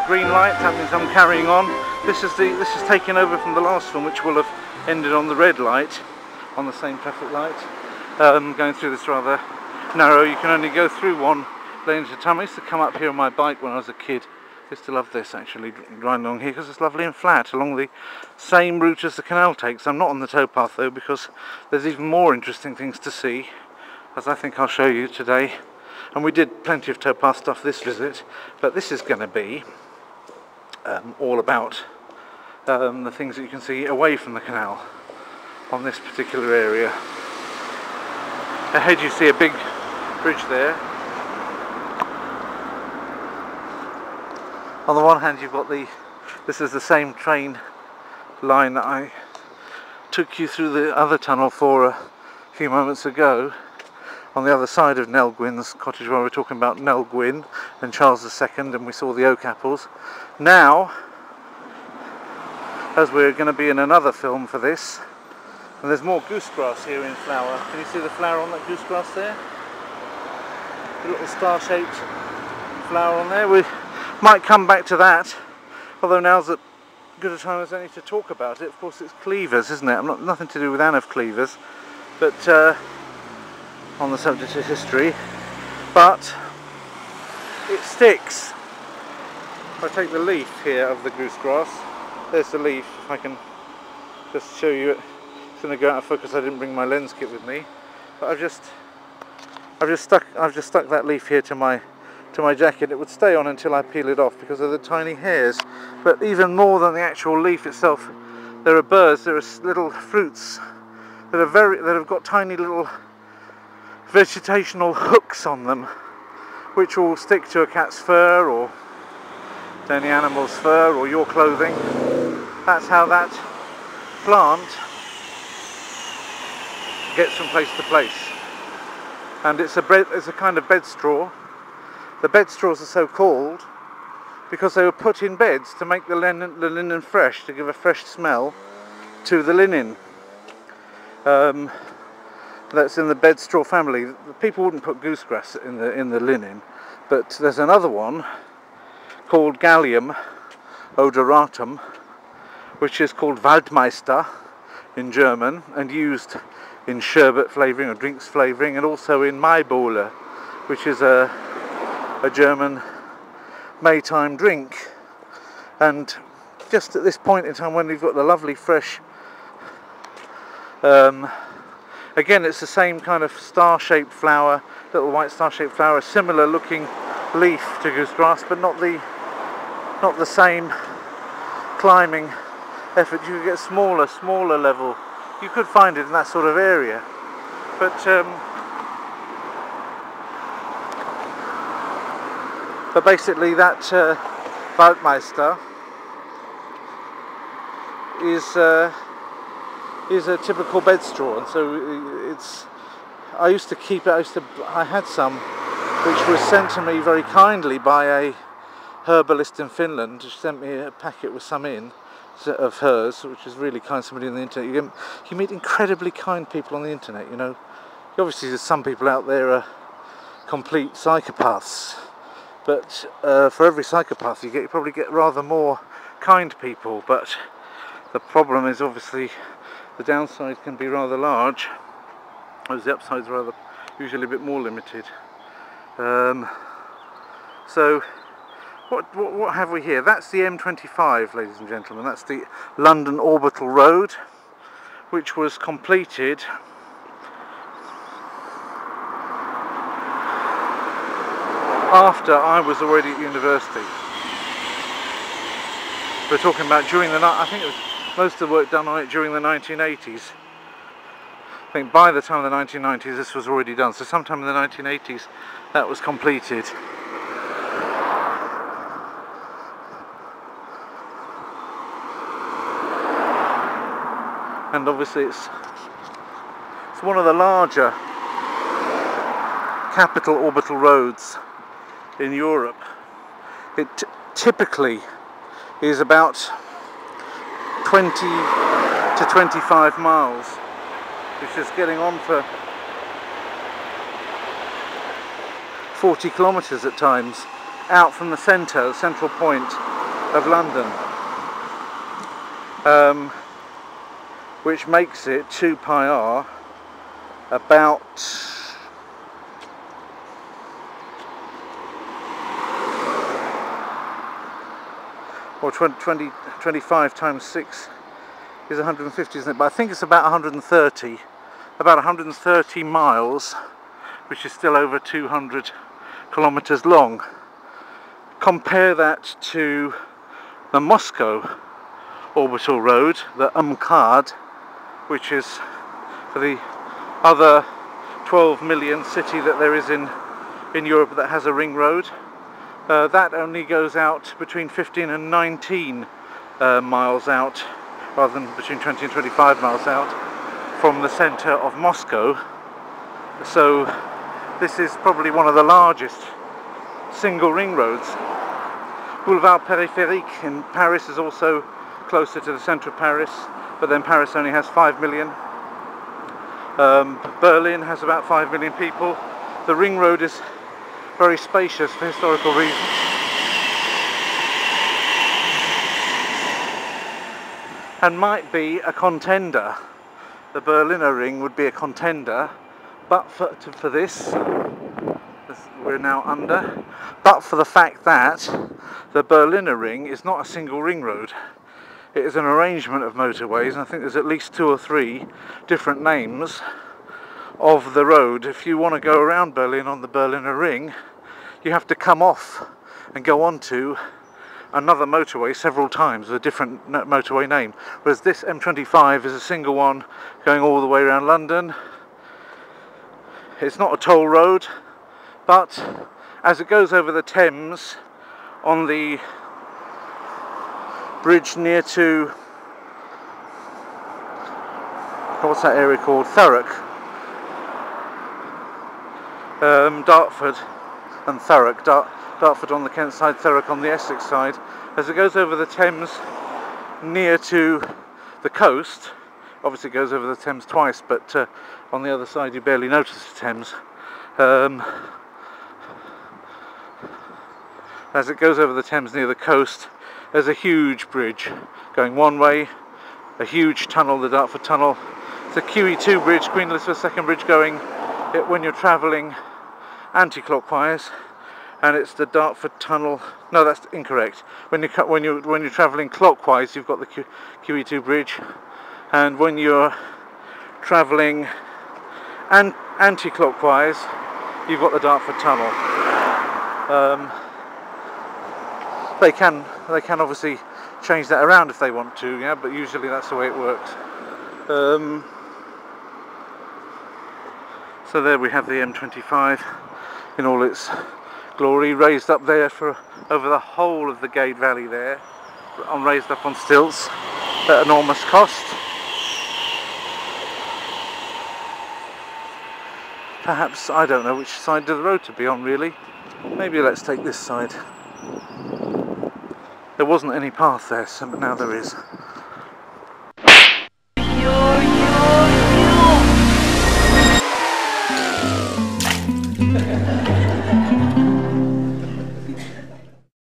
green light, that means I'm carrying on. This is taken over from the last one, which will have ended on the red light, on the same traffic light. Going through this rather narrow, you can only go through one lane at a time. I used to come up here on my bike when I was a kid. I used to love this, actually, riding along here, because it's lovely and flat along the same route as the canal takes. I'm not on the towpath though, because there's even more interesting things to see, as I think I'll show you today. And we did plenty of towpath stuff this visit, but this is going to be all about the things that you can see away from the canal on this particular area. Ahead you see a big bridge there. On the one hand you've got this is the same train line that I took you through the other tunnel for a few moments ago. On the other side of Nell Gwyn's cottage, where we were talking about Nell Gwyn and Charles II, and we saw the oak apples. Now, as we're going to be in another film for this, and there's more goosegrass here in flower. Can you see the flower on that goosegrass there? A little star-shaped flower on there. We might come back to that, although now's as good a time as any to talk about it. Of course, it's cleavers, isn't it? Nothing to do with Anne of Cleves, but on the subject of history. But it sticks. If I take the leaf here of the goosegrass, there's the leaf. If I can just show you it. It's going to go out of focus. I didn't bring my lens kit with me, but I've just stuck that leaf here to my jacket. It would stay on until I peel it off because of the tiny hairs. But even more than the actual leaf itself, there are birds. There are little fruits that have got tiny little vegetational hooks on them, which will stick to a cat's fur or to any animal's fur or your clothing. That's how that plant gets from place to place. And it's a kind of bedstraw. The bedstraws are so called because they were put in beds to make the linen fresh, to give a fresh smell to the linen. That's in the bedstraw family. The people wouldn't put goosegrass in the linen, but there's another one called Gallium odoratum, which is called Waldmeister in German and used in sherbet flavouring or drinks flavouring, and also in Maibowle, which is a German Maytime drink. And just at this point in time, when we've got the lovely fresh, again it's the same kind of star-shaped flower, little white star-shaped flower, similar looking leaf to goosegrass, but not the same climbing effort. You could get smaller level. You could find it in that sort of area, but basically that Waldmeister is a typical bedstraw, and so I had some which was sent to me very kindly by a herbalist in Finland, who sent me a packet with some in of hers, which is really kind. Somebody on the internet, you meet incredibly kind people on the internet, you know. Obviously there's some people out there are complete psychopaths, but for every psychopath you probably get rather more kind people, but the problem is obviously the downside can be rather large, whereas the upside is usually a bit more limited. So what have we here? That's the M25, ladies and gentlemen. That's the London Orbital Road, which was completed after I was already at university. We're talking about during I think it was most of the work done on it during the 1980s. I think by the time of the 1990s this was already done, so sometime in the 1980s that was completed. And obviously it's one of the larger capital orbital roads in Europe. It typically is about 20 to 25 miles, which is getting on for 40 kilometres at times, out from the central point of London, which makes it 2 pi r about 25 times 6 is 150, isn't it? But I think it's about 130 miles, which is still over 200 kilometers long. Compare that to the Moscow orbital road, the MCAD, which is for the other 12 million city that there is in Europe that has a ring road. That only goes out between 15 and 19 miles out, rather than between 20 and 25 miles out from the centre of Moscow. So this is probably one of the largest single ring roads. Boulevard Périphérique in Paris is also closer to the centre of Paris, but then Paris only has 5 million. Berlin has about 5 million people. The ring road is very spacious for historical reasons. And might be a contender. The Berliner Ring would be a contender, but for this we're now under, but for the fact that the Berliner Ring is not a single ring road. It is an arrangement of motorways, and I think there's at least 2 or 3 different names of the road. If you want to go around Berlin on the Berliner Ring, you have to come off and go on to another motorway several times with a different motorway name, whereas this M25 is a single one going all the way around London. It's not a toll road, but as it goes over the Thames on the bridge near to, what's that area called? Thurrock, Dartford and Thurrock. Dartford on the Kent side, Thurrock on the Essex side. As it goes over the Thames near to the coast, obviously it goes over the Thames twice, but on the other side you barely notice the Thames. As it goes over the Thames near the coast, there's a huge bridge going one way, a huge tunnel, the Dartford Tunnel. It's a QE2 bridge, Queen Elizabeth II bridge, going when you're travelling anti-clockwise, and it's the Dartford Tunnel. No, that's incorrect. When you're travelling clockwise, you've got the QE2 bridge, and when you're travelling anti-clockwise, you've got the Dartford Tunnel. They can obviously change that around if they want to, yeah, but usually that's the way it works. So there we have the M25 in all its glory, raised up there for over the whole of the Gade Valley there, raised up on stilts at enormous cost. Perhaps, I don't know which side of the road to be on really. Maybe let's take this side. There wasn't any path there, but now there is.